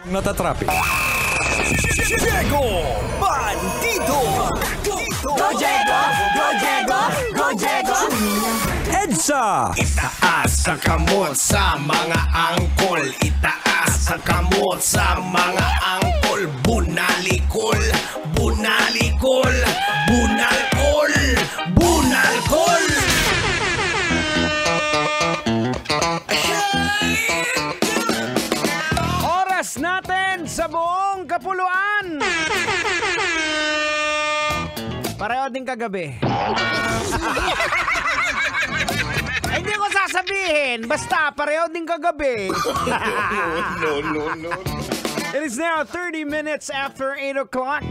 Natatrapik. Diego Bandido! Go Diego! Go Diego! Go Diego! EDSA! Itaas ang kamot sa mga angkol. Itaas ang kamot sa mga angkol. Bunalikol! Bunalikol! Bunalkol! Bunalkol! Oras natin sa buong kapuluan. Pareho din kagabi. Hindi ko sasabihin. Basta, pareho din kagabi. No. It is now 30 minutes after 8 o'clock.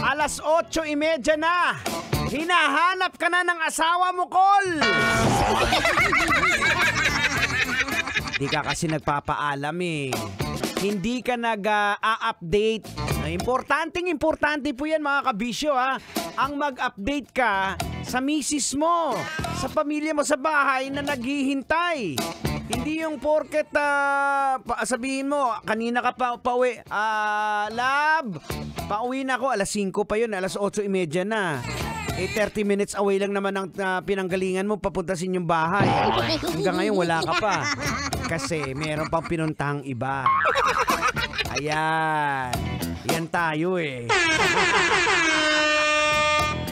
Alas 8:30 na. Hinahanap ka na ng asawa mo, Col. Hindi ka kasi nagpapaalam eh. Hindi ka nag-update. Importante po yan mga kabisyo ha. Ang mag-update ka sa misis mo, sa pamilya mo sa bahay na naghihintay. Hindi yung porket sabihin mo, kanina ka pauwi. Lab, pauwi na ako. Alas 5 pa yun, alas 8:30 na. 30 minutes away lang naman ang pinanggalingan mo papunta sa inyong bahay. Hanggang ngayon wala ka pa. Kasi meron pang pinuntahang iba. Ayan. Yan tayo eh.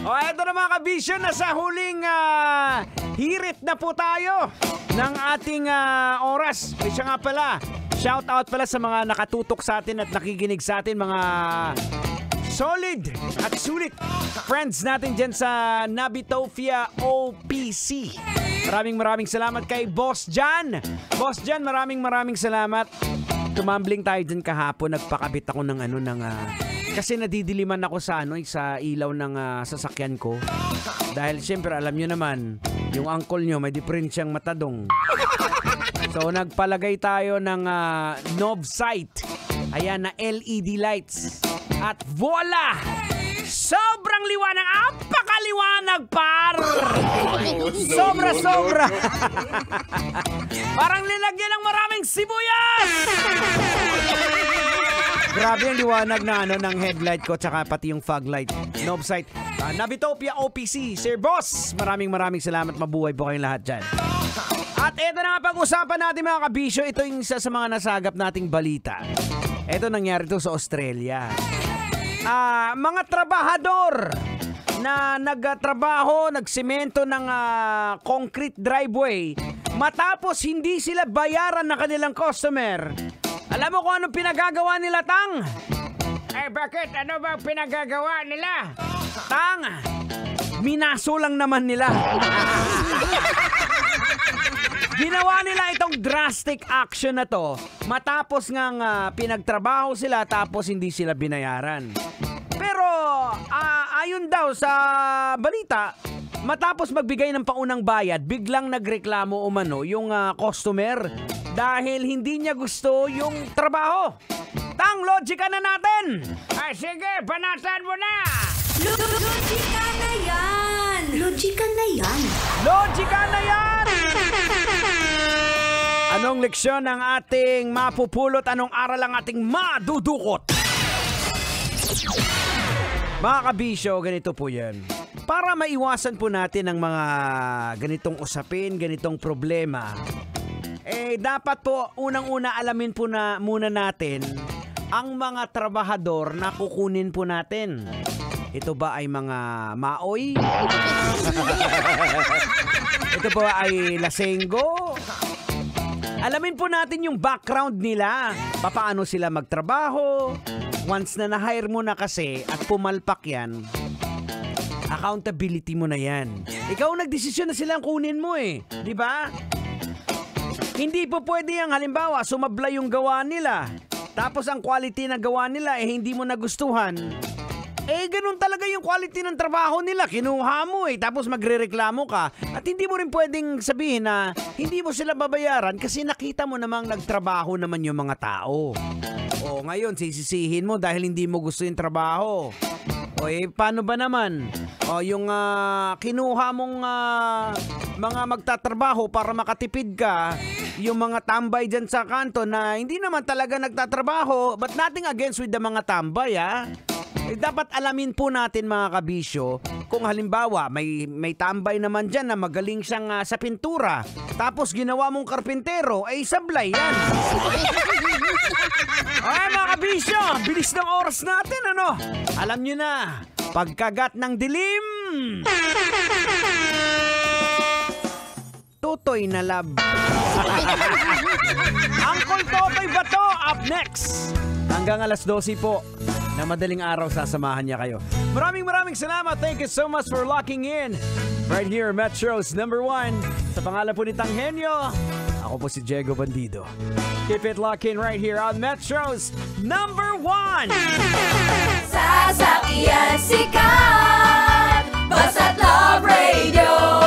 O, eto na mga kabisyo, nasa huling hirit na po tayo ng ating oras. Siya nga pala, shout out pala sa mga nakatutok sa atin at nakikinig sa atin, mga solid at sulit friends natin dyan sa Nabitofia OPC. Maraming salamat kay Boss Jan. Boss Jan, maraming salamat. Tumambling tayo dyan kahapon, nagpakabit ako ng kasi nadidiliman ako sa sa ilaw ng sasakyan ko. Dahil siyempre alam nyo naman, yung uncle nyo may diferensyang matadong. So nagpalagay tayo ng knob sight. Ayan na LED lights. At voila! Sobrang liwanag! Apakaliwanag, par! Sobra! Parang nilagyan ng maraming sibuyas! Grabe yung liwanag na ng headlight ko tsaka pati yung fog light. Knob sight. Nabitopia OPC. Sir Boss, maraming salamat. Mabuhay po kayong lahat dyan. At ito na nga pag-usapan natin mga kabisyo. Ito yung isa sa mga nasagap nating balita. Ito nangyari to sa Australia. Mga trabahador na nagtrabaho, nagsemento ng concrete driveway matapos hindi sila bayaran ng kanilang customer. Alam mo kung anong pinagagawa nila, Tang? Bakit? Ano ba pinagagawa nila? Tang, minaso lang naman nila. Ginawa nila itong drastic action na to matapos ngang pinagtrabaho sila tapos hindi sila binayaran. Pero ayon daw sa balita, matapos magbigay ng paunang bayad, biglang nagreklamo umano yung customer dahil hindi niya gusto yung trabaho. Tang, logika na natin! Sige, panatan mo na! Logika na yan! Logika na yan! Logika na yan! Anong leksyon ang ating mapupulot? Anong aral ang ating madudukot? Mga kabisyo, ganito po yan. Para maiwasan po natin ang mga ganitong usapin, ganitong problema, dapat po unang-una alamin po muna natin ang mga trabahador na kukunin po natin. Ito ba ay mga maoy? Ito ba ay lasenggo? Alamin po natin yung background nila. Paano sila magtrabaho. Once na na-hire mo na kasi at pumalpak yan, accountability mo na yan. Ikaw nagdesisyon na silang kunin mo eh. Di ba? Hindi po pwede yung halimbawa, sumablay yung gawa nila. Tapos ang quality na gawa nila hindi mo nagustuhan. Ganun talaga yung quality ng trabaho nila. Kinuha mo tapos magrereklamo ka. At hindi mo rin pwedeng sabihin na hindi mo sila babayaran kasi nakita mo namang nagtrabaho naman yung mga tao. O ngayon, sisisihin mo dahil hindi mo gusto yung trabaho. O paano ba naman? O yung kinuha mong mga magtatrabaho para makatipid ka, yung mga tambay dyan sa kanto na hindi naman talaga nagtatrabaho, but nothing against with the mga tambay, ha? Eh, dapat alamin po natin mga kabisyo, kung halimbawa may tambay naman dyan na magaling siyang sa pintura, tapos ginawa mong karpintero, ay sablay yan. Ay mga kabisyo, bilis ng oras natin, ano? Alam nyo na, pagkagat ng dilim, Totoy na lab. Uncle Totoy Bato up next. Hanggang alas 12 po na madaling araw sasamahan niya kayo. Maraming salamat. Thank you so much for locking in. Right here, Metro's number 1. Sa pangalan po ni Tanghenyo, ako po si Diego Bandido. Keep it locked in right here on Metro's number 1. Sasakyan sikat, Basta't Love Radio.